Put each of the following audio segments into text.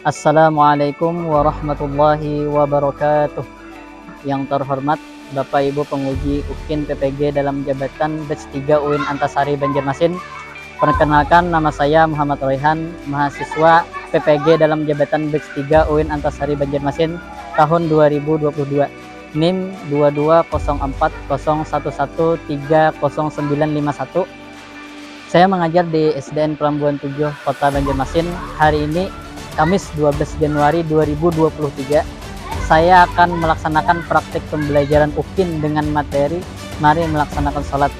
Assalamualaikum warahmatullahi wabarakatuh. Yang terhormat Bapak Ibu penguji UKIN PPG dalam jabatan Batch 3 UIN Antasari Banjarmasin. Perkenalkan, nama saya Muhammad Royhan, mahasiswa PPG dalam jabatan Batch 3 UIN Antasari Banjarmasin tahun 2022. NIM 220401130951. Saya mengajar di SDN Pelambuan 7 Kota Banjarmasin. Hari ini Kamis 12 Januari 2023, saya akan melaksanakan praktik pembelajaran UKIN dengan materi Mari Melaksanakan Sholat.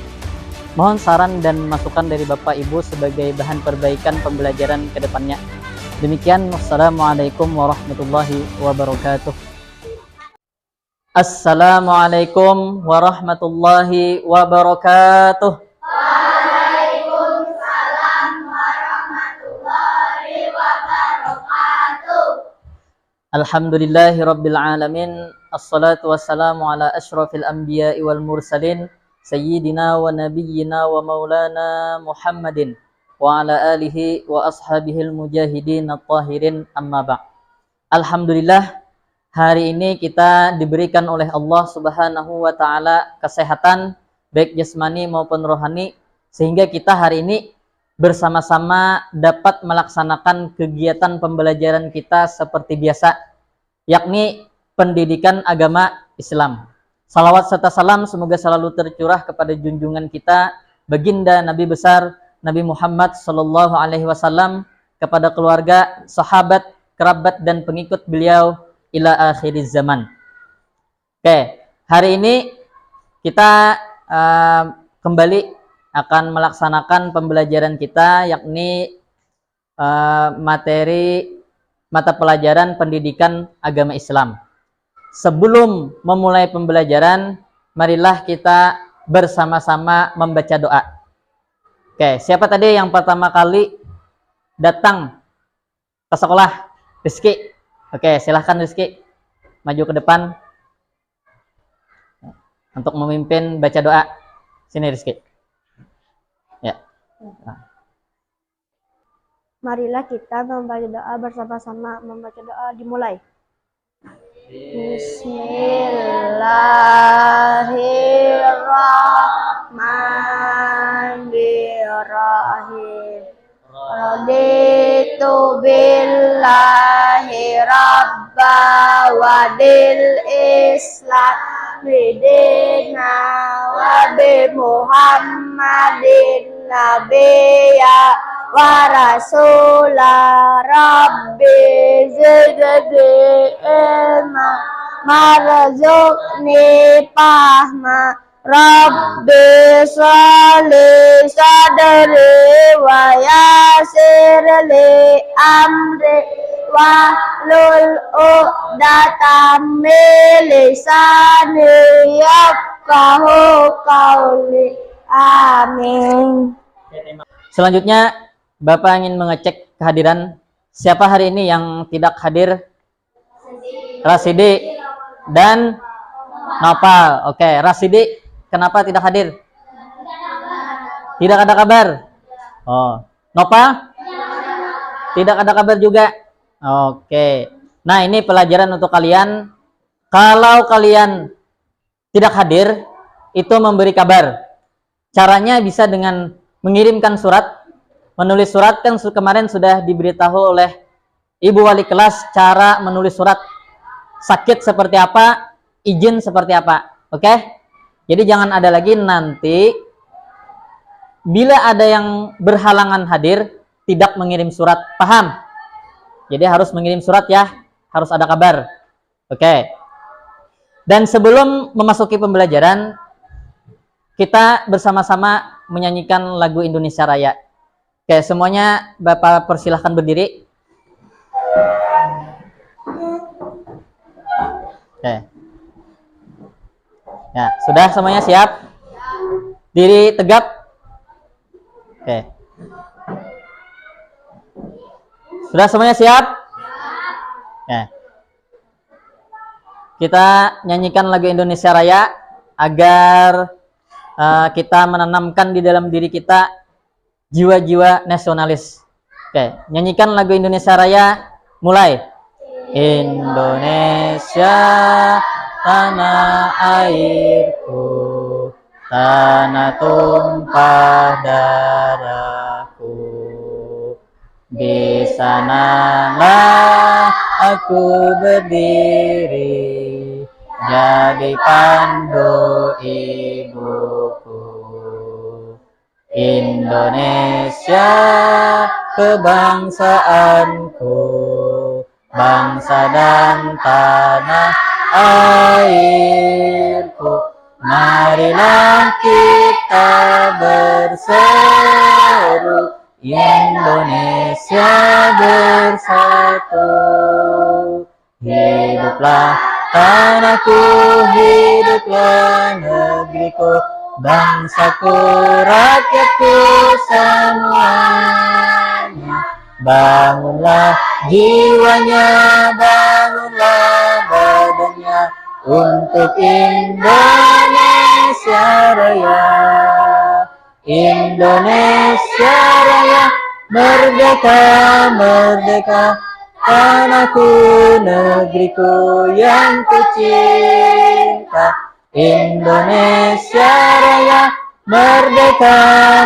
Mohon saran dan masukan dari Bapak Ibu sebagai bahan perbaikan pembelajaran ke depannya. Demikian, wassalamualaikum warahmatullahi wabarakatuh. Assalamualaikum warahmatullahi wabarakatuh. Alhamdulillahi Rabbil Alamin. Assalatu wassalamu ala ashrafil anbiya'i wal mursalin Sayyidina wa nabiyyina wa maulana Muhammadin wa ala alihi wa ashabihil mujahidin at-tahirin, amma ba'. Alhamdulillah, hari ini kita diberikan oleh Allah Subhanahu wa ta'ala kesehatan baik jasmani maupun rohani, sehingga kita hari ini bersama-sama dapat melaksanakan kegiatan pembelajaran kita seperti biasa, yakni pendidikan agama Islam. Salawat serta salam semoga selalu tercurah kepada junjungan kita, baginda Nabi besar Nabi Muhammad Sallallahu Alaihi Wasallam, kepada keluarga, sahabat, kerabat dan pengikut beliau ila akhiriz zaman. Oke, hari ini kita kembali akan melaksanakan pembelajaran kita, yakni materi mata pelajaran pendidikan agama Islam. Sebelum memulai pembelajaran, marilah kita bersama-sama membaca doa. Oke, siapa tadi yang pertama kali datang ke sekolah? Rizky. Oke, silahkan Rizky, maju ke depan untuk memimpin baca doa. Sini Rizky. Ya. Marilah kita membaca doa bersama-sama. Membaca doa dimulai. Bismillahirrahmanirrahim. Raditu billahi rabba wa bil islami dina wa bi Muhammadin nabiyya wa rasulah. Rabbi zidni ilma warzuqni fahma. Rabbi sholli sadri wa yassir li amri wahlul uqdatam min lisani yafqahu qawli. Amin. Selanjutnya, Bapak ingin mengecek kehadiran. Siapa hari ini yang tidak hadir? Rasidi dan Nopal. Oke, Rasidi kenapa tidak hadir? Tidak ada kabar. Oh, Nopal? Tidak ada kabar juga. Oke. Nah, ini pelajaran untuk kalian. Kalau kalian tidak hadir, itu memberi kabar. Caranya bisa dengan mengirimkan surat, menulis surat. Kan kemarin sudah diberitahu oleh Ibu Wali kelas cara menulis surat. Sakit seperti apa, izin seperti apa. Oke? Jadi jangan ada lagi nanti bila ada yang berhalangan hadir tidak mengirim surat. Paham? Jadi harus mengirim surat ya, harus ada kabar. Oke. Dan sebelum memasuki pembelajaran, kita bersama-sama menyanyikan lagu Indonesia Raya. Oke, semuanya Bapak persilahkan berdiri. Oke. Ya, sudah semuanya siap? Diri tegap. Oke. Sudah semuanya siap? Ya. Kita nyanyikan lagu Indonesia Raya agar kita menanamkan di dalam diri kita jiwa-jiwa nasionalis. Oke, nyanyikan lagu Indonesia Raya Mulai. Indonesia tanah airku, tanah tumpah darahku. Di sanalah aku berdiri, jadi pandu ibuku. Indonesia kebangsaanku, bangsa dan tanah airku. Marilah kita berseru, Indonesia bersatu. Hiduplah tanahku, hiduplah negeriku, bangsaku, rakyatku semuanya. Bangunlah jiwanya, bangunlah badannya untuk Indonesia Raya. Indonesia Raya, merdeka, merdeka, tanahku, negeriku yang kucinta. Indonesia Raya, merdeka,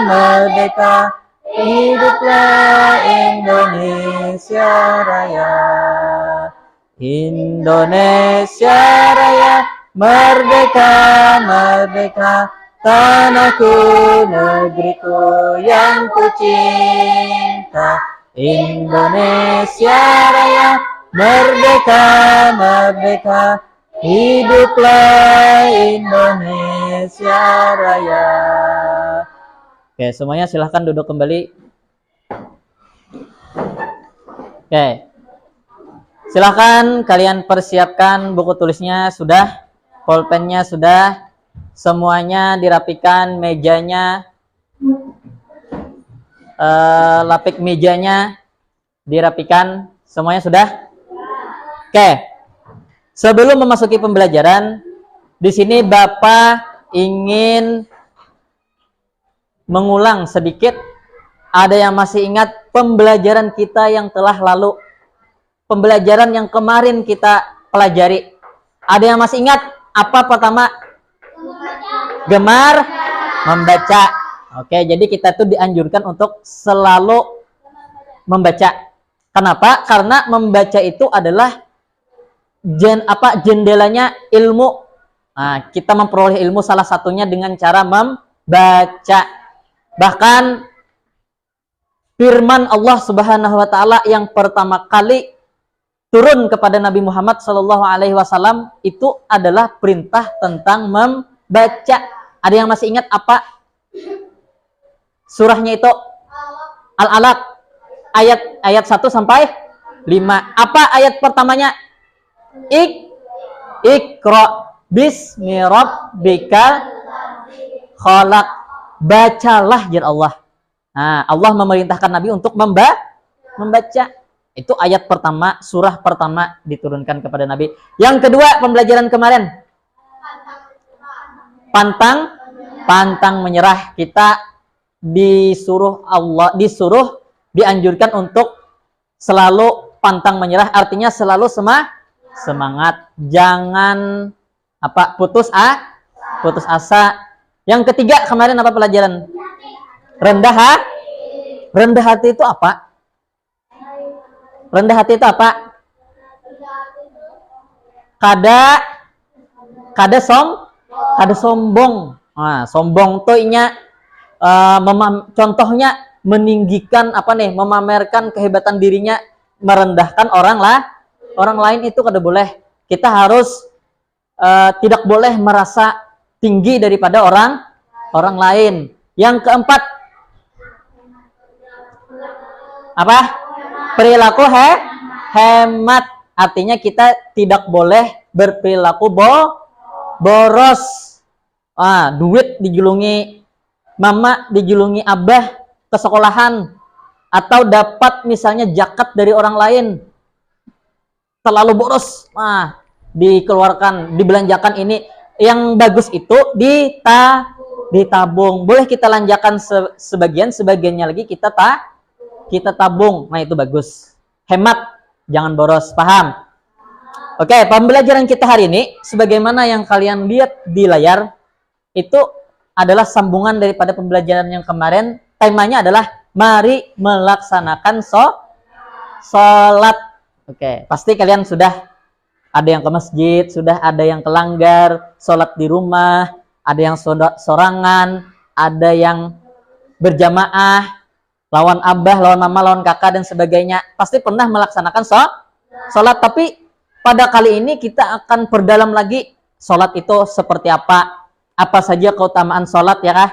merdeka, hiduplah Indonesia Raya. Indonesia Raya, merdeka, merdeka, tanahku, negeriku yang kucinta. Indonesia Raya, merdeka, merdeka, hiduplah Indonesia Raya. Oke, semuanya silahkan duduk kembali. Oke, silahkan kalian persiapkan buku tulisnya sudah, pulpennya sudah, semuanya dirapikan, mejanya, lapik mejanya dirapikan, semuanya sudah. Oke, sebelum memasuki pembelajaran, di sini Bapak ingin mengulang sedikit. Ada yang masih ingat pembelajaran kita yang telah lalu, pembelajaran yang kemarin kita pelajari? Ada yang masih ingat apa pertama? Gemar membaca. Oke, jadi kita tuh dianjurkan untuk selalu membaca. Kenapa? Karena membaca itu adalah jendelanya ilmu. Nah, kita memperoleh ilmu salah satunya dengan cara membaca. Bahkan firman Allah Subhanahu wa taala yang pertama kali turun kepada Nabi Muhammad sallallahu alaihi wasallam itu adalah perintah tentang membaca. Ada yang masih ingat apa surahnya itu? Al-Alaq, ayat 1 sampai 5. Apa ayat pertamanya? Iqra bismi rabbikal khalaq. Bacalah ya Allah. Nah, Allah memerintahkan Nabi untuk membaca. Itu ayat pertama, surah pertama diturunkan kepada Nabi. Yang kedua, pembelajaran kemarin. Pantang menyerah. Kita dianjurkan untuk selalu pantang menyerah, artinya selalu semangat. Jangan putus asa. Yang ketiga kemarin apa pelajaran? Rendah hati itu apa? Rendah hati itu apa? Kada sombong. Nah, sombong tuh contohnya meninggikan memamerkan kehebatan dirinya, merendahkan orang lain itu kada boleh. Kita harus tidak boleh merasa tinggi daripada orang lain. Yang keempat apa? Perilaku hemat. Artinya kita tidak boleh berperilaku boros. Duit dijulungi mama, dijulungi abah ke sekolahan, atau dapat misalnya zakat dari orang lain, terlalu boros, dikeluarkan, dibelanjakan. Ini yang bagus itu ditabung. Boleh kita lanjakan sebagiannya lagi kita tabung. Nah, itu bagus. Hemat. Jangan boros, paham? Oke, pembelajaran kita hari ini, sebagaimana yang kalian lihat di layar, itu adalah sambungan daripada pembelajaran yang kemarin. Temanya adalah mari melaksanakan sholat. Oke, pasti kalian sudah ada yang ke masjid, sudah ada yang ke langgar, sholat di rumah, ada yang sorangan, ada yang berjamaah, lawan abah, lawan mama, lawan kakak, dan sebagainya. Pasti pernah melaksanakan sholat, tapi pada kali ini kita akan perdalam lagi sholat itu seperti apa saja keutamaan sholat, ya kah?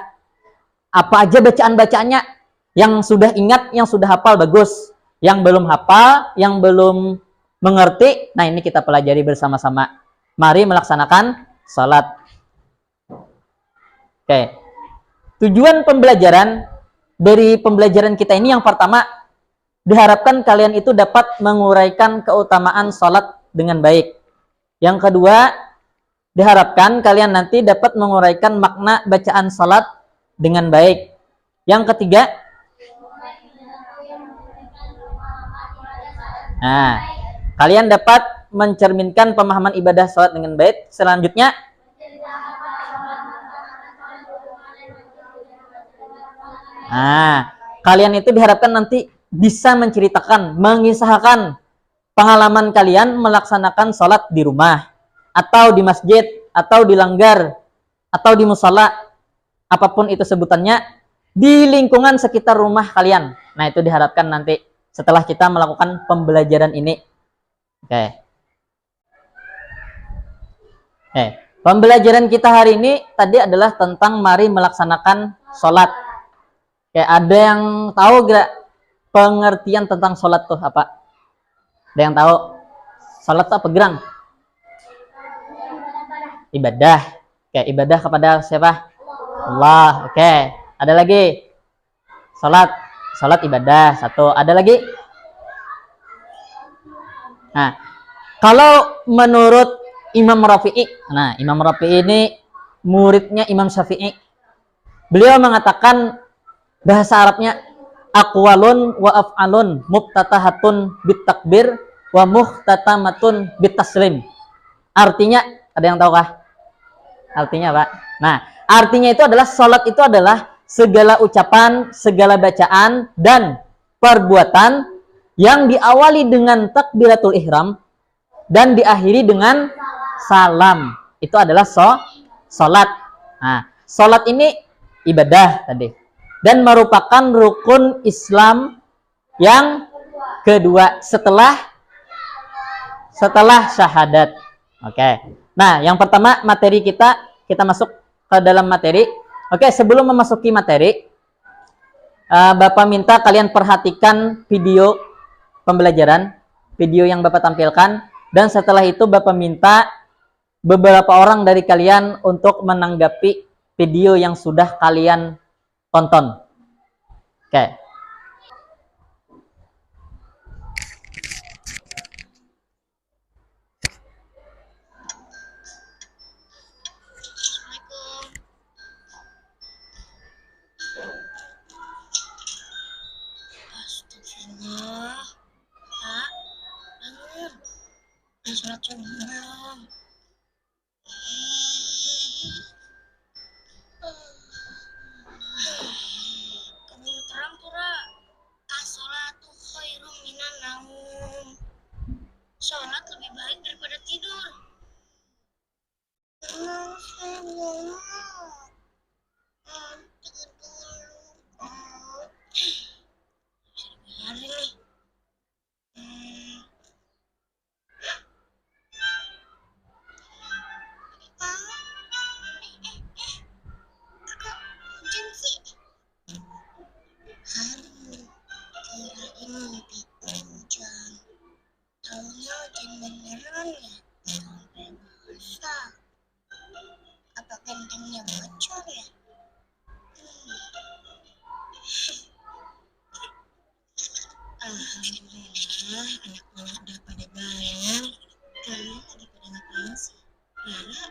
Apa aja bacaan-bacaannya, yang sudah ingat, yang sudah hafal, bagus. Yang belum hafal, yang belum mengerti, nah ini kita pelajari bersama-sama. Mari melaksanakan sholat. Oke. Tujuan pembelajaran dari pembelajaran kita ini yang pertama, diharapkan kalian itu dapat menguraikan keutamaan sholat dengan baik. Yang kedua, diharapkan kalian nanti dapat menguraikan makna bacaan sholat dengan baik. Yang ketiga, nah, kalian dapat mencerminkan pemahaman ibadah sholat dengan baik. Selanjutnya, nah, kalian itu diharapkan nanti bisa menceritakan, mengisahkan pengalaman kalian melaksanakan sholat di rumah, atau di masjid, atau di langgar, atau di musala, apapun itu sebutannya, di lingkungan sekitar rumah kalian. Nah, itu diharapkan nanti setelah kita melakukan pembelajaran ini. Oke. Pembelajaran kita hari ini tadi adalah tentang mari melaksanakan sholat. Oke, ada yang tahu gak pengertian tentang sholat tuh apa? Ada yang tahu? Sholat itu apa, Gerang? Ibadah. Oke, ibadah kepada siapa? Allah. Oke, ada lagi? Sholat ibadah. Satu. Ada lagi? Nah, kalau menurut Imam Rafi'i, nah Imam Rafi'i ini muridnya Imam Syafi'i. Beliau mengatakan bahasa Arabnya aqwalun wa af'alun muftatahatun bitakbir wa muhtatamatun bitaslim. Artinya, ada yang tahukah? Artinya apa? Nah, artinya itu adalah salat itu adalah segala ucapan, segala bacaan dan perbuatan yang diawali dengan takbiratul ihram dan diakhiri dengan salam. Itu adalah salat. Nah, salat ini ibadah tadi dan merupakan rukun Islam yang kedua setelah syahadat. Oke. Nah, yang pertama materi kita masuk ke dalam materi. Oke, sebelum memasuki materi, Bapak minta kalian perhatikan video pembelajaran, video yang Bapak tampilkan, dan setelah itu Bapak minta beberapa orang dari kalian untuk menanggapi video yang sudah kalian tonton. Oke. Astagfirullah. Kak, bangun. Udah sholat subuh belum? Keburu terang pura. As-sholatu khairum minan naum. Sholat lebih baik daripada tidur. Hari nih. Kirain mimpi hujan. Taunya hujan beneran ya? Sampai basah. Apa kandangnya bocor ya? Alhamdulillah, anak-anak udah pada bangun. Kalian lagi pada ngapain sih? Rara,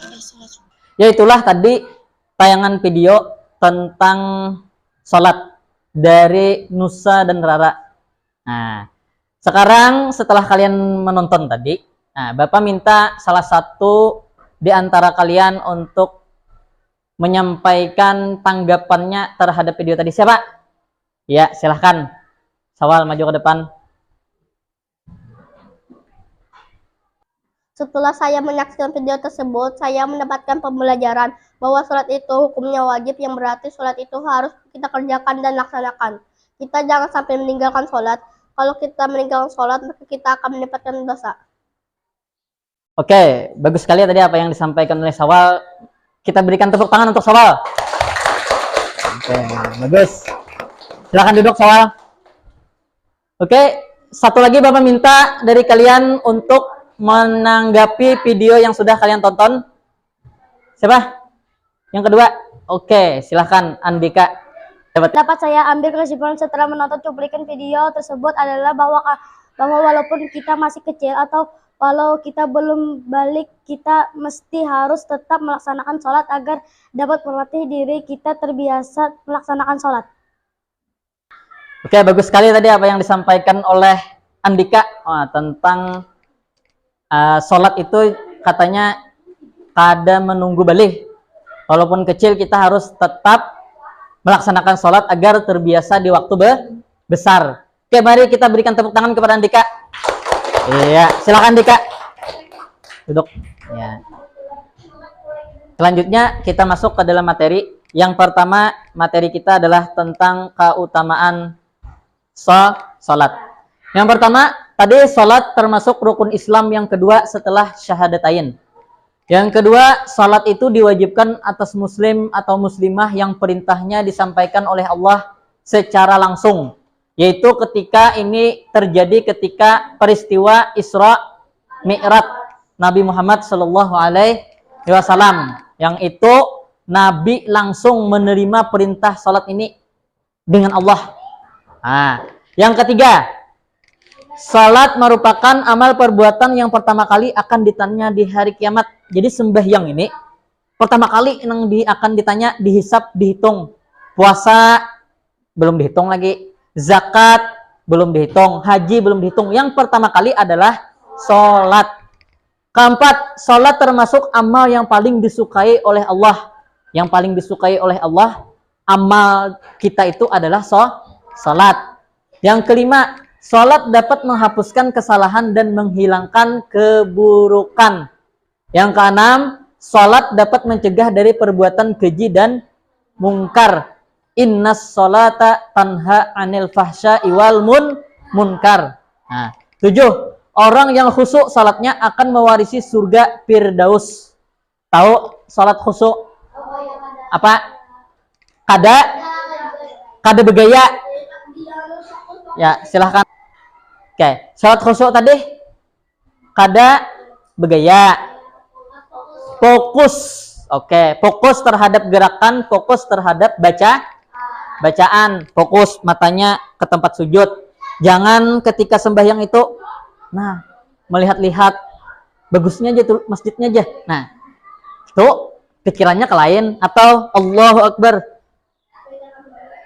udah sholat subuh? Ya, itulah tadi tayangan video tentang sholat dari Nusa dan Rara. Nah, Sekarang setelah kalian menonton tadi, nah, Bapak minta salah satu di antara kalian untuk menyampaikan tanggapannya terhadap video tadi. Siapa? Ya, silahkan. Sawal maju ke depan. Setelah saya menyaksikan video tersebut, saya mendapatkan pembelajaran bahwa sholat itu hukumnya wajib, yang berarti sholat itu harus kita kerjakan dan laksanakan. Kita jangan sampai meninggalkan sholat. Kalau kita meninggalkan sholat, maka kita akan mendapatkan dosa. Oke, bagus sekali tadi apa yang disampaikan oleh Sawal. Kita berikan tepuk tangan untuk Sawal. Oke, bagus. Silakan duduk Sawal. Oke, satu lagi Bapak minta dari kalian untuk menanggapi video yang sudah kalian tonton. Siapa? Yang kedua? Oke, silahkan Andika. Dapat saya ambil kesimpulan setelah menonton cuplikan video tersebut adalah bahwa walaupun kita masih kecil atau walau kita belum balik, kita mesti harus tetap melaksanakan sholat agar dapat melatih diri kita terbiasa melaksanakan sholat. Oke, bagus sekali tadi apa yang disampaikan oleh Andika tentang sholat itu katanya kada menunggu balik. Walaupun kecil kita harus tetap melaksanakan sholat agar terbiasa di waktu besar. Oke, mari kita berikan tepuk tangan kepada Andika. Iya, silakan Andika. Duduk. Ya. Selanjutnya kita masuk ke dalam materi. Yang pertama materi kita adalah tentang keutamaan sholat. Yang pertama, tadi sholat termasuk rukun Islam yang kedua setelah syahadatain. Yang kedua, sholat itu diwajibkan atas muslim atau muslimah yang perintahnya disampaikan oleh Allah secara langsung. Yaitu ketika ini terjadi ketika peristiwa Isra Mi'raj Nabi Muhammad SAW. Yang itu Nabi langsung menerima perintah sholat ini dengan Allah. Nah, yang ketiga, salat merupakan amal perbuatan yang pertama kali akan ditanya di hari kiamat. Jadi sembahyang ini pertama kali yang akan ditanya, dihisap, dihitung. Puasa belum dihitung lagi, zakat belum dihitung, haji belum dihitung. Yang pertama kali adalah salat. Keempat, salat termasuk amal yang paling disukai oleh Allah. Yang paling disukai oleh Allah, amal kita itu adalah salat. Yang kelima, salat dapat menghapuskan kesalahan dan menghilangkan keburukan. Yang keenam, salat dapat mencegah dari perbuatan keji dan mungkar. Innas salata tanha 'anil fahsya'i wal munkar. Nah, 7. Orang yang khusyuk salatnya akan mewarisi surga Firdaus. Tahu salat khusyuk? Apa? Kada begaya. Ya, silahkan. Oke, salat khusyuk tadi kada begaya. Fokus. Oke, fokus terhadap gerakan, fokus terhadap bacaan, fokus matanya ke tempat sujud. Jangan ketika sembahyang itu melihat-lihat bagusnya aja tuh masjidnya aja. Nah, itu pikirannya ke lain atau Allahu Akbar.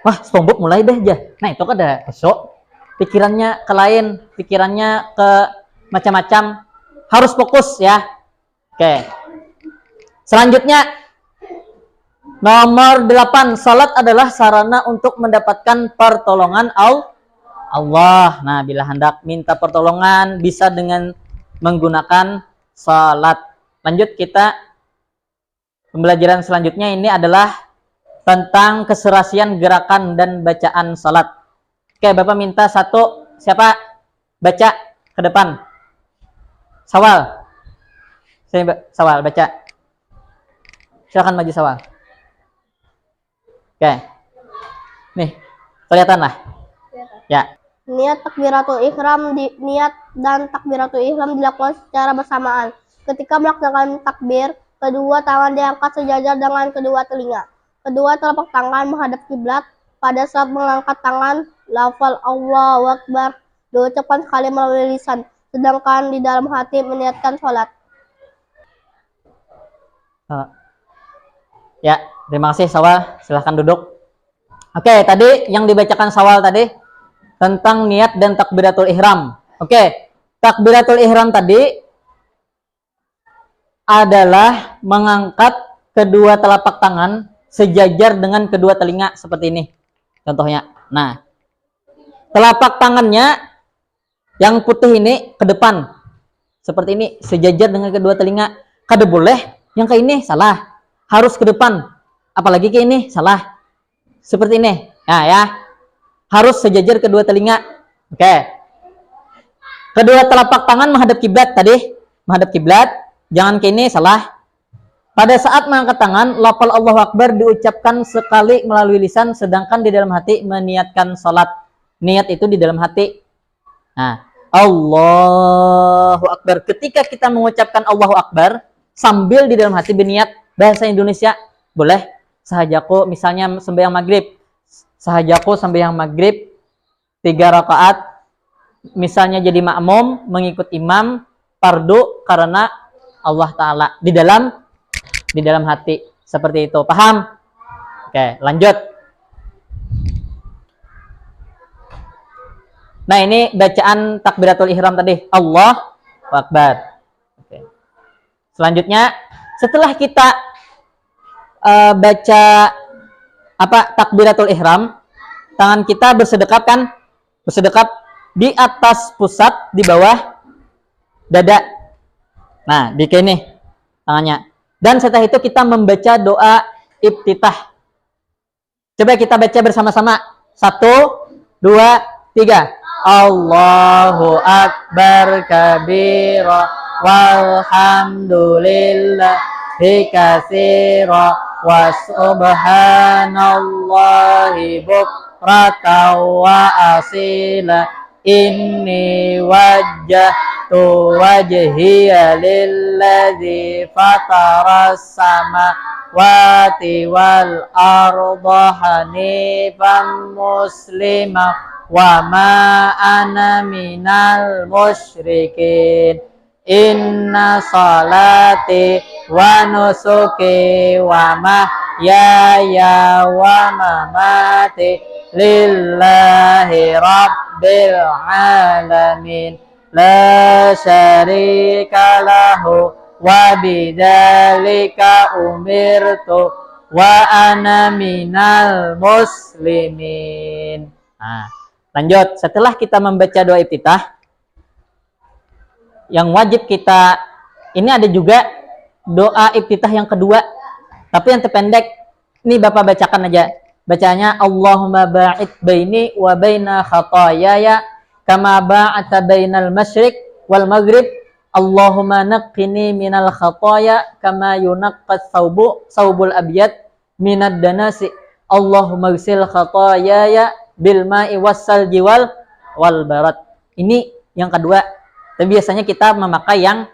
Wah, sombong mulai deh aja. Nah, itu kan ada khusyuk. Pikirannya ke lain, pikirannya ke macam-macam. Harus fokus ya. Oke. Selanjutnya, nomor 8, salat adalah sarana untuk mendapatkan pertolongan Allah. Nah, bila hendak minta pertolongan bisa dengan menggunakan salat. Lanjut kita pembelajaran selanjutnya ini adalah tentang keserasian gerakan dan bacaan salat. Oke, Bapak minta satu, siapa baca ke depan? Sawal. Sawal baca. Silakan maju Sawal. Oke. Nih, kelihatan lah. Ya. Niat dan takbiratul ihram dilakukan secara bersamaan. Ketika melaksanakan takbir, kedua tangan diangkat sejajar dengan kedua telinga. Kedua telapak tangan menghadap kiblat. Pada saat mengangkat tangan, lafal Allahu Akbar diucapkan sekali melalui lisan, sedangkan di dalam hati meniatkan sholat. Ya, terima kasih Sawal. Silahkan duduk. Oke, tadi yang dibacakan Sawal tadi tentang niat dan takbiratul ihram. Oke, takbiratul ihram tadi adalah mengangkat kedua telapak tangan sejajar dengan kedua telinga seperti ini. Contohnya. Nah, telapak tangannya yang putih ini ke depan. Seperti ini, sejajar dengan kedua telinga. Kada boleh yang ke ini, salah. Harus ke depan. Apalagi ke ini, salah. Seperti ini. Nah, ya. Harus sejajar kedua telinga. Oke. Kedua telapak tangan menghadap kiblat tadi. Menghadap kiblat. Jangan ke ini, salah. Pada saat mengangkat tangan, lafal Allahu Akbar diucapkan sekali melalui lisan, sedangkan di dalam hati meniatkan salat. Niat itu di dalam hati. Nah, Allahu Akbar. Ketika kita mengucapkan Allahu Akbar, sambil di dalam hati berniat, bahasa Indonesia, boleh. Sahajaku, misalnya sembahyang maghrib. Sahajaku sembahyang maghrib 3 rakaat. Misalnya jadi makmum, mengikut imam, fardu karena Allah Ta'ala. Di dalam hati. Seperti itu. Paham? Oke, lanjut. Nah, ini bacaan takbiratul ihram tadi. Allahu Akbar. Oke. Selanjutnya, setelah kita baca takbiratul ihram, tangan kita bersedekap kan? Bersedekap di atas pusat, di bawah dada. Nah, di sini tangannya. Dan setelah itu kita membaca doa iftitah. Coba kita baca bersama-sama. 1, 2, 3. Allahu Akbar kabira walhamdulillahi katsira wa subhanallahi bukratan wa asila. Inni wajjahtu wajhiya lilladzi fataras samawati wal arda hanifan muslima wa ma ana minal musyrikin. Inna salati wa nusuki wa mahyaya wa mamati lillahi rabbil alamin la syarika lahu wa bidzalika umirtu wa ana minal muslimin. Nah, lanjut. Setelah kita membaca doa iftitah, yang wajib kita, ini ada juga doa iftitah yang kedua, tapi yang terpendek. Ini Bapak bacakan aja. Bacanya Allahumma ba'id baini wa baina khataayaya kama ba'ata bainal masyriq wal maghrib. Allahumma naqqini minal khataaya kama yunaqqas saubul abyad minad danasi. Allahumma ghsil khataayaya bil ma'i wassalji wal barat. Ini yang kedua. Tapi biasanya kita memakai yang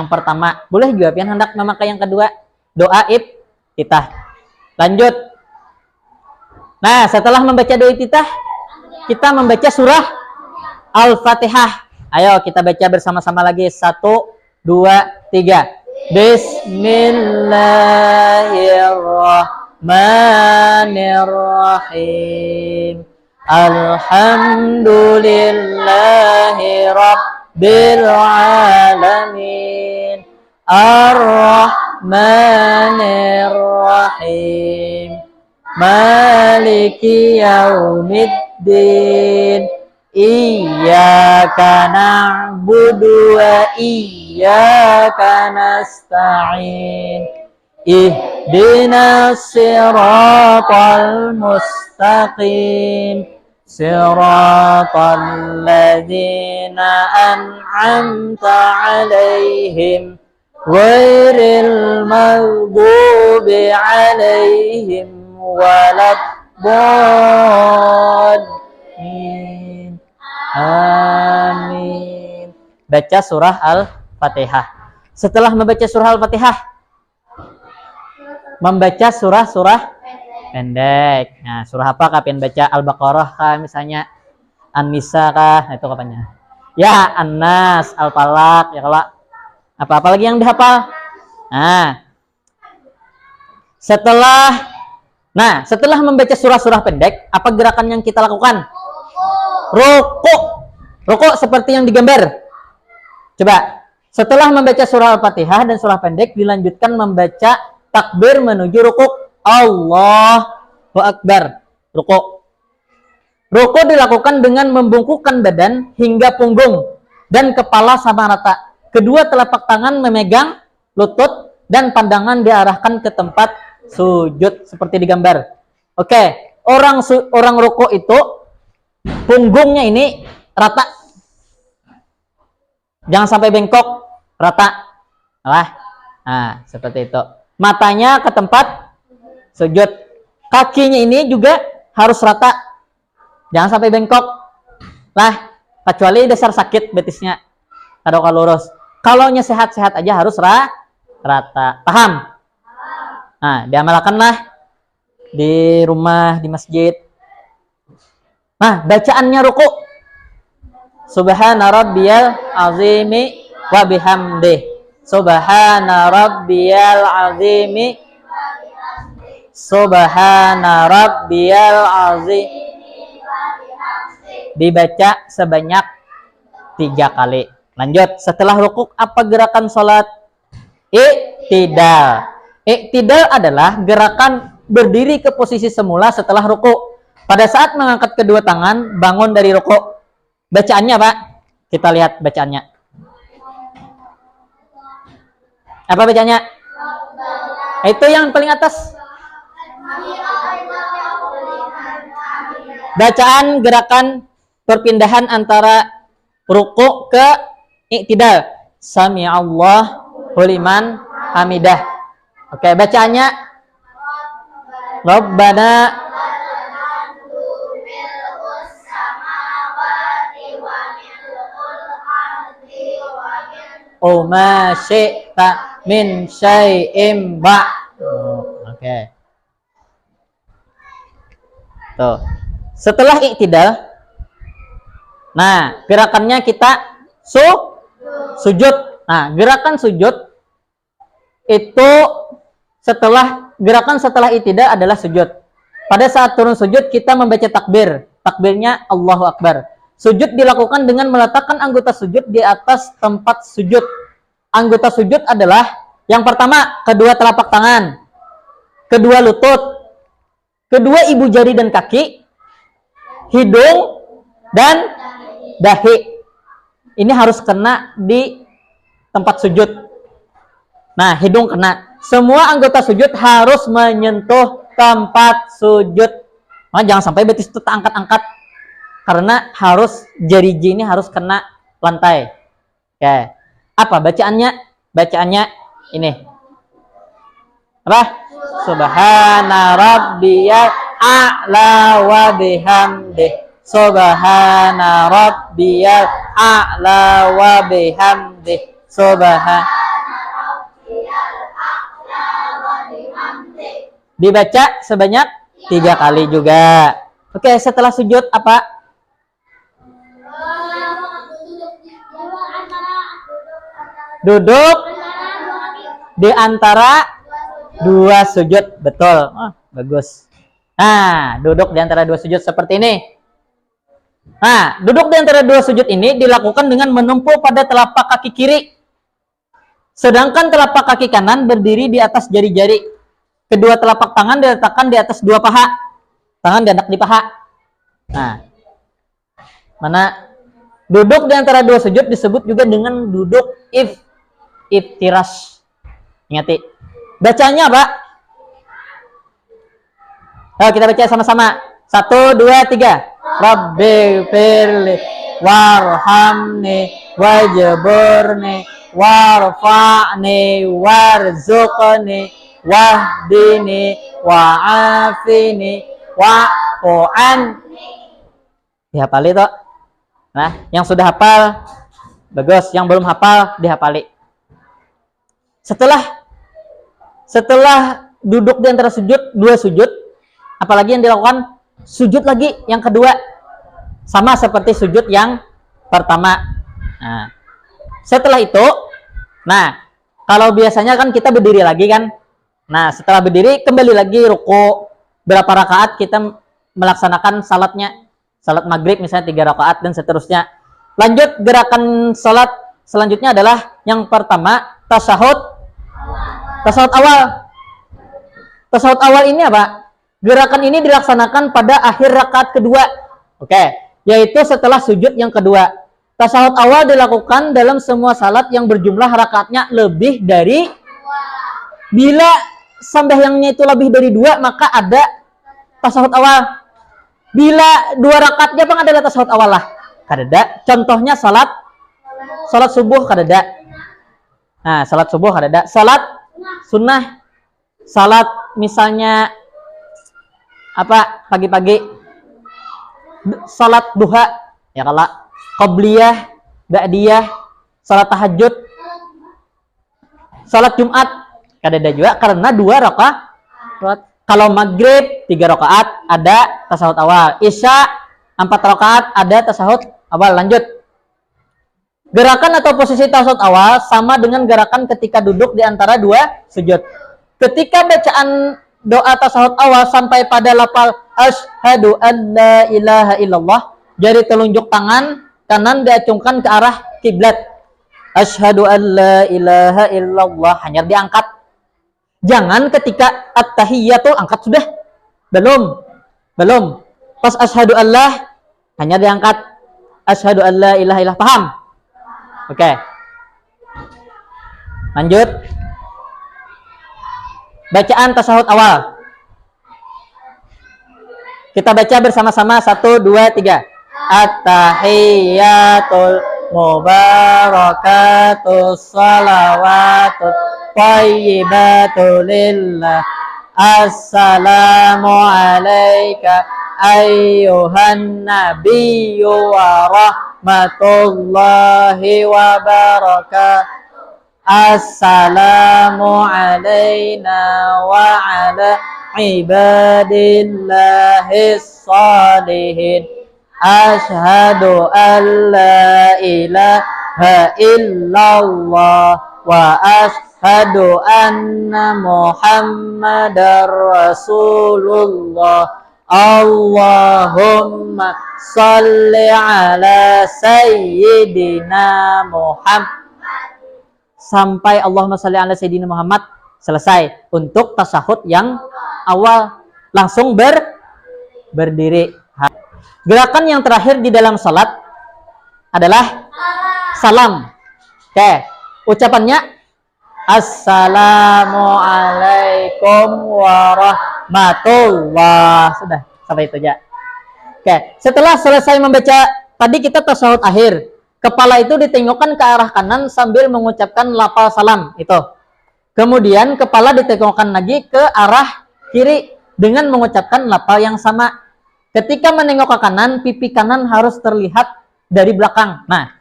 pertama. Boleh juga yang hendak memakai yang kedua. Doa iftitah. Lanjut. Nah, setelah membaca doa iftitah, kita membaca surah Al-Fatihah. Ayo kita baca bersama-sama lagi. 1, 2, 3. Bismillahirrahmanirrahim. Alhamdulillahi rabbil alamin. Ar-Rahmanir-Rahim. Maliki yaumiddin. Iyyaka na'budu wa iyyaka nasta'in. Ihdinas siratal mustaqim. Siratal ladzina an'amta 'alaihim ghairil maghdubi 'alaihim waladdallin. Amin. Baca surah Al-Fatihah. Setelah membaca surah Al-Fatihah, membaca surah-surah pendek. Nah, surah apa kapan baca? Al-Baqarah kah misalnya? An-Nisa kah? Nah, itu kapannya? Ya, An-Nas, Al-Falaq, ya kalau apa-apa lagi yang dihafal. Nah, setelah membaca surah-surah pendek, apa gerakan yang kita lakukan? Rukuk. Rukuk seperti yang digambar. Coba, setelah membaca surah Al-Fatihah dan surah pendek, dilanjutkan membaca takbir menuju rukuk. Allahu Akbar. Rukuk. Rukuk dilakukan dengan membungkukkan badan hingga punggung dan kepala sama rata. Kedua telapak tangan memegang lutut dan pandangan diarahkan ke tempat sujud seperti digambar. Oke, orang rukuk itu punggungnya ini rata. Jangan sampai bengkok, rata. Nah, seperti itu. Matanya ke tempat sujud. Kakinya ini juga harus rata. Jangan sampai bengkok. Kecuali dasar sakit betisnya. Kalau lurus. Kalaunya sehat-sehat aja harus rata. Paham? Nah, diamalkanlah di rumah, di masjid. Nah, bacaannya rukuk. Subhana rabbiyal azimi wa bihamdih. Subhana rabbiyal azimi. Subhana rabbiyal azim. Dibaca sebanyak 3 kali. Lanjut, setelah rukuk apa gerakan sholat? Iktidal. Iktidal adalah gerakan berdiri ke posisi semula setelah rukuk. Pada saat mengangkat kedua tangan, bangun dari rukuk. Bacaannya, Pak? Kita lihat bacaannya. Apa bacaannya? Itu yang paling atas. Bacaan gerakan perpindahan antara rukuk ke iktidal. Sami'allahu liman hamidah. Oke, bacaannya. Rabbana ma syi'ta min syai'im ba. Oke. Tuh. Setelah iktidal, nah, gerakannya kita sujud. Nah, gerakan sujud itu gerakan setelah iktidal adalah sujud. Pada saat turun sujud kita membaca takbir. Takbirnya Allahu Akbar. Sujud dilakukan dengan meletakkan anggota sujud di atas tempat sujud. Anggota sujud adalah yang pertama, kedua telapak tangan, kedua lutut, kedua ibu jari dan kaki, hidung, dan dahi. Ini harus kena di tempat sujud. Nah, hidung kena. Semua anggota sujud harus menyentuh tempat sujud. Nah, jangan sampai betis itu angkat-angkat. Karena harus jari ini harus kena lantai. Oke. Apa bacaannya? Bacaannya ini. Apa? Subhana rabbiyal a'la wa bihamdih. Subhana rabbiyal a'la wa bihamdih. Dibaca sebanyak 3 kali juga. Oke, setelah sujud apa? Duduk di antara 2 sujud. Betul. Bagus. Nah, duduk di antara 2 sujud seperti ini. Nah, duduk di antara 2 sujud ini dilakukan dengan menempuh pada telapak kaki kiri. Sedangkan telapak kaki kanan berdiri di atas jari-jari. Kedua telapak tangan diletakkan di atas 2 paha. Tangan dianak di paha. Nah, mana duduk di antara 2 sujud disebut juga dengan duduk iftirash. Ingat, bacanya apa? Ayo kita baca sama-sama. 1, 2, 3. Rabbi firli warhamni wajburni warfa'ni warzuqni wahdini wa'afini wa'fu'an. Dihafali toh? Nah, yang sudah hafal bagus, yang belum hafal dihafali. Setelah duduk di antara sujud, 2 sujud, apalagi yang dilakukan? Sujud lagi yang kedua. Sama seperti sujud yang pertama. Nah, setelah itu, nah, kalau biasanya kan kita berdiri lagi kan. Nah, setelah berdiri kembali lagi ruku. Berapa rakaat kita melaksanakan salatnya? Salat maghrib misalnya 3 rakaat dan seterusnya. Lanjut gerakan salat selanjutnya adalah yang pertama tasyahud. Tasyahud awal. Tasyahud awal ini apa? Gerakan ini dilaksanakan pada akhir rakaat kedua. Oke, yaitu setelah sujud yang kedua. Tasyahud awal dilakukan dalam semua salat yang berjumlah rakaatnya lebih dari bila sembahyangnya itu lebih dari 2, maka ada tasyahud awal. Bila 2 rakaatnya bang adalah tasyahud awal lah. Kadada. Contohnya salat subuh kadada. Nah, salat subuh kadada. Salat sunnah. Salat misalnya apa pagi-pagi. Salat duha ya kala. Qobliyah, ba'diyah, salat tahajud. Salat Jumat kadada juga karena 2 rakaat. Kalau maghrib 3 rakaat ada tasyahud awal. Isya 4 rakaat ada tasyahud awal. Lanjut. Gerakan atau posisi tasyahud awal sama dengan gerakan ketika duduk di antara 2 sujud. Ketika bacaan doa tasyahud awal sampai pada lafal asyhadu an la ilaha illallah, jari telunjuk tangan kanan diacungkan ke arah kiblat. Asyhadu an la ilaha illallah, hanya diangkat. Jangan ketika at-tahiyatul angkat sudah. Belum. Pas asyhadu Allah hanya diangkat. Asyhadu an la ilaha illallah. Paham? Oke. Lanjut. Bacaan tasyahud awal. Kita baca bersama-sama 1 2 3. At-tahiyatul mubarakatus salawatut thayyibatu lillah. Assalamu alayka ayyuhan nabiyyu wa rahmatullahi wa barakatuh. Assalamu alayna wa ala ibadillahis salihin. Asyhadu an la ilaha illallah wa asyhadu anna Muhammadar Rasulullah. Allahumma salli ala sayyidina Muhammad. Sampai Allahumma salli ala sayyidina Muhammad selesai untuk tasyahud yang awal. Langsung berdiri. Gerakan yang terakhir di dalam salat adalah salam. Oke, ucapannya Assalamualaikum warahmatullah. Sudah, sampai itu aja. Oke, setelah selesai membaca tadi kita tasyahud akhir, kepala itu ditengokkan ke arah kanan sambil mengucapkan lafal salam itu. Kemudian kepala ditengokkan lagi ke arah kiri dengan mengucapkan lafal yang sama. Ketika menengok ke kanan, pipi kanan harus terlihat dari belakang. Nah,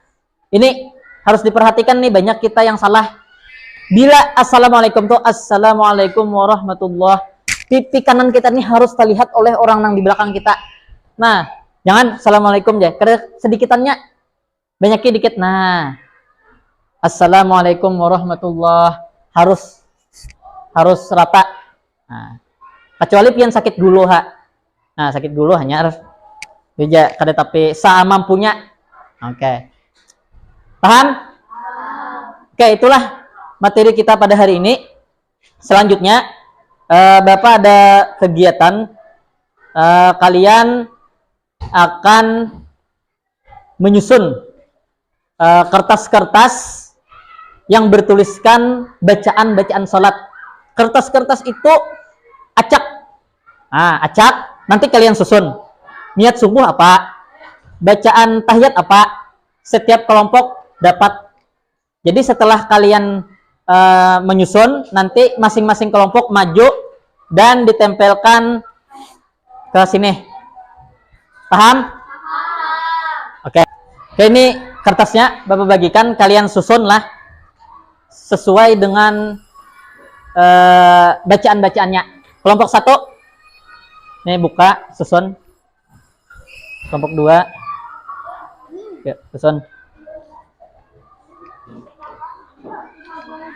ini harus diperhatikan nih, banyak kita yang salah. Bila assalamualaikum tuh assalamualaikum warahmatullah, pipi kanan kita ini harus terlihat oleh orang yang di belakang kita. Nah, jangan assalamualaikum ya, karena sedikitannya banyaknya dikit. Nah, assalamualaikum warahmatullah harus rata. Nah, kecuali pian sakit dulu ha. Nah, sakit dulu hanya harus beja kada tapi mampunya. Oke. Paham? Oke, itulah materi kita pada hari ini. Selanjutnya Bapak ada kegiatan, kalian akan menyusun kertas-kertas yang bertuliskan bacaan-bacaan salat. Kertas-kertas itu acak. Nah, acak nanti kalian susun. Niat subuh apa? Bacaan tahiyat apa? Setiap kelompok dapat. Jadi setelah kalian menyusun, nanti masing-masing kelompok maju dan ditempelkan ke sini. Paham? Oke. Oke, ini kertasnya Bapak bagikan, kalian susunlah sesuai dengan bacaan-bacaannya. Kelompok 1 ini buka, susun. Kelompok 2 ya, susun.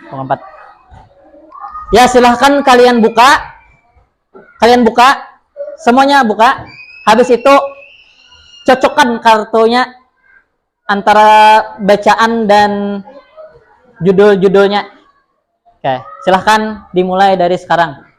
Kelompok 4 ya, silahkan kalian buka. Semuanya buka. Habis itu cocokkan kartunya antara bacaan dan judul-judulnya. Oke, silahkan dimulai dari sekarang.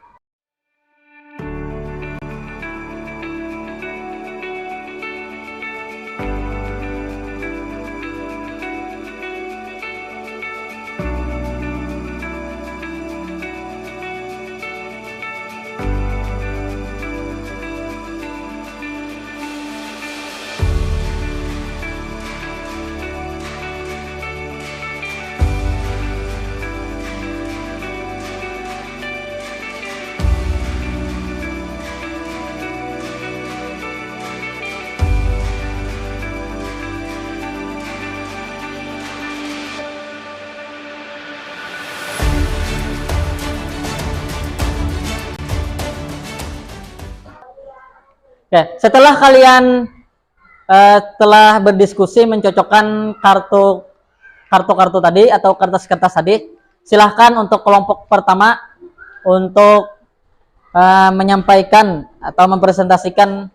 Oke, setelah kalian telah berdiskusi mencocokkan kartu tadi atau kertas-kertas tadi, silahkan untuk kelompok pertama untuk menyampaikan atau mempresentasikan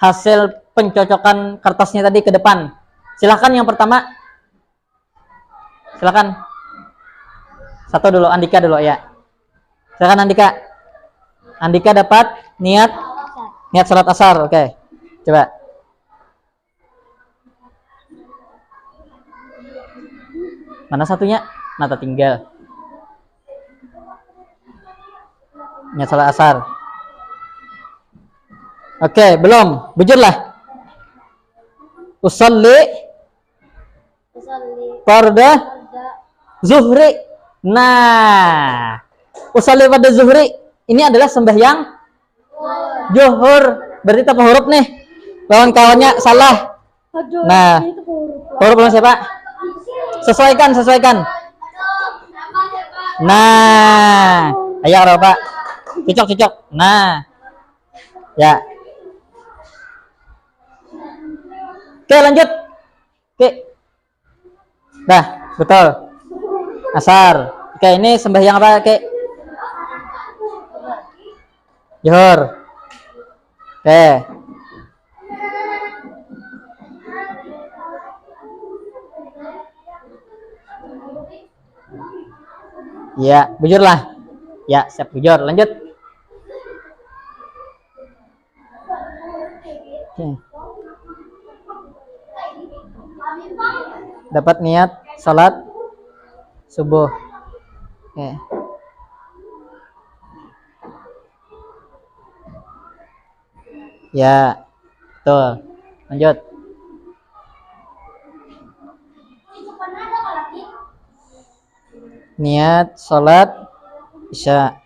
hasil pencocokan kertasnya tadi ke depan. Silahkan yang pertama. Silahkan. Satu dulu, Andika dulu ya. Silahkan Andika. Andika dapat niat salat asar. Oke. Coba. Mana satunya? Nata tinggal. Niat salat asar. Oke, belum. Bujurlah. Usolli farda zuhri. Nah, usolli farda zuhri ini adalah sembahyang Zuhur. Berarti apa huruf nih? Lawan kawannya salah. Nah, huruf belum siapa? Sesuaikan. Nah, ayo Pak. Cocok. Nah, ya. Oke, lanjut. Oke. Dah, betul. Asar. Oke, ini sembahyang apa, Oke? Zuhur. Oke. Ya, bujurlah. Ya, siap bujur. Lanjut. Oke. Dapat niat salat subuh. Oke. Ya, betul. Lanjut. Niat sholat isya.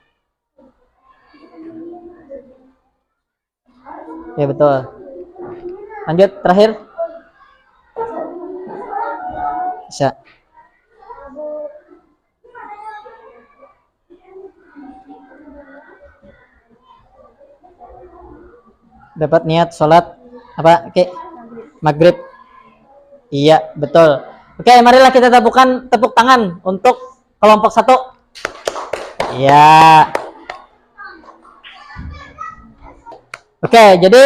Ya, betul. Lanjut, terakhir. Isya. Dapat niat sholat apa? Oke. Maghrib. Iya, betul. Oke, marilah kita tepuk tangan untuk kelompok 1. Iya. Oke, jadi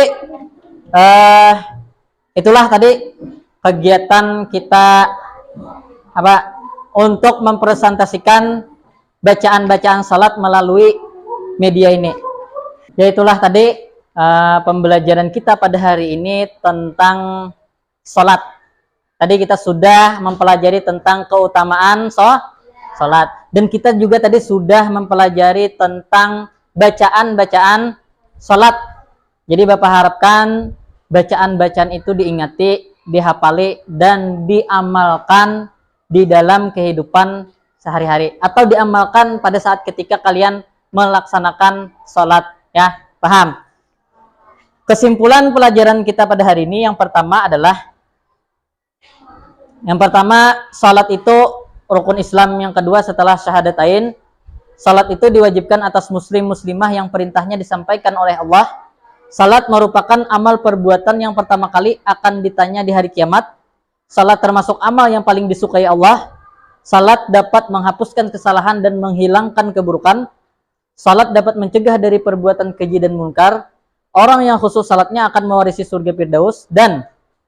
itulah tadi kegiatan kita untuk mempresentasikan bacaan-bacaan salat melalui media ini. Yaitulah tadi pembelajaran kita pada hari ini tentang salat. Tadi kita sudah mempelajari tentang keutamaan salat, dan kita juga tadi sudah mempelajari tentang bacaan-bacaan salat. Jadi Bapak harapkan bacaan-bacaan itu diingati, dihafali, dan diamalkan di dalam kehidupan sehari-hari, atau diamalkan pada saat ketika kalian melaksanakan salat, ya. Paham? Kesimpulan pelajaran kita pada hari ini yang pertama adalah salat itu rukun Islam yang kedua setelah syahadatain. Salat itu diwajibkan atas muslim muslimah yang perintahnya disampaikan oleh Allah. Salat merupakan amal perbuatan yang pertama kali akan ditanya di hari kiamat. Salat termasuk amal yang paling disukai Allah. Salat dapat menghapuskan kesalahan dan menghilangkan keburukan. Salat dapat mencegah dari perbuatan keji dan munkar. Orang yang khusus salatnya akan mewarisi surga Firdaus, dan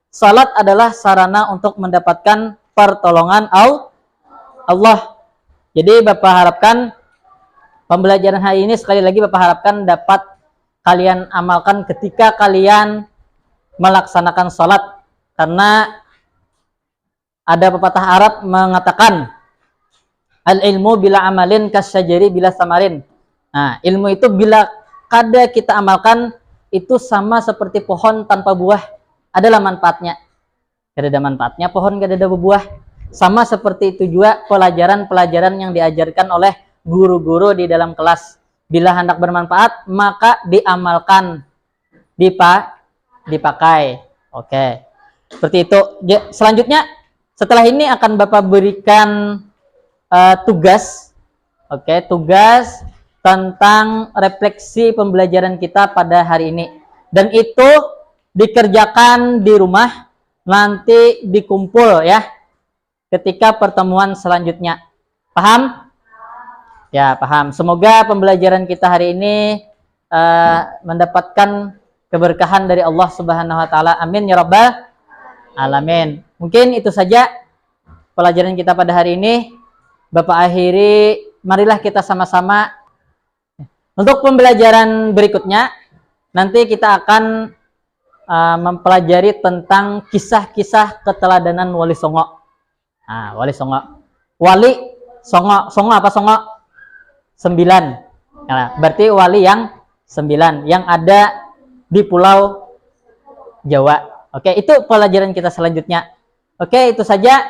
salat adalah sarana untuk mendapatkan pertolongan Allah. Jadi Bapak harapkan pembelajaran hari ini sekali lagi Bapak harapkan dapat kalian amalkan ketika kalian melaksanakan salat, karena ada pepatah Arab mengatakan al-ilmu bila amalin kasyajari bila samarin. Nah, ilmu itu bila kada kita amalkan itu sama seperti pohon tanpa buah, adalah manfaatnya. Kada ada manfaatnya pohon, kada ada buah. Sama seperti itu juga pelajaran-pelajaran yang diajarkan oleh guru-guru di dalam kelas. Bila hendak bermanfaat, maka diamalkan, dipakai. Oke. Seperti itu. Selanjutnya, setelah ini akan Bapak berikan tugas. Oke, tugas tentang refleksi pembelajaran kita pada hari ini. Dan itu dikerjakan di rumah, nanti dikumpul ya ketika pertemuan selanjutnya. Paham? Ya, paham. Semoga pembelajaran kita hari ini mendapatkan keberkahan dari Allah Subhanahu wa taala. Amin ya rabbal alamin. Mungkin itu saja pelajaran kita pada hari ini. Bapak akhiri, marilah kita sama-sama untuk pembelajaran berikutnya. Nanti kita akan mempelajari tentang kisah-kisah keteladanan Wali Songo. Nah, Wali Songo. Wali Songo. Songo apa Songo? 9. Nah, berarti wali yang 9 yang ada di Pulau Jawa. Oke, itu pelajaran kita selanjutnya. Oke, itu saja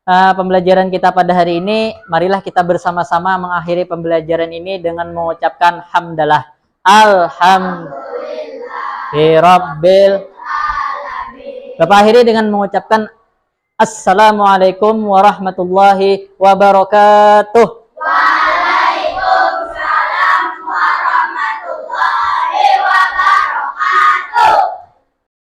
pembelajaran kita pada hari ini. Marilah kita bersama-sama mengakhiri pembelajaran ini dengan mengucapkan hamdalah. Alhamdulillahirabbil alamin. Bapak akhiri dengan mengucapkan assalamualaikum warahmatullahi wabarakatuh.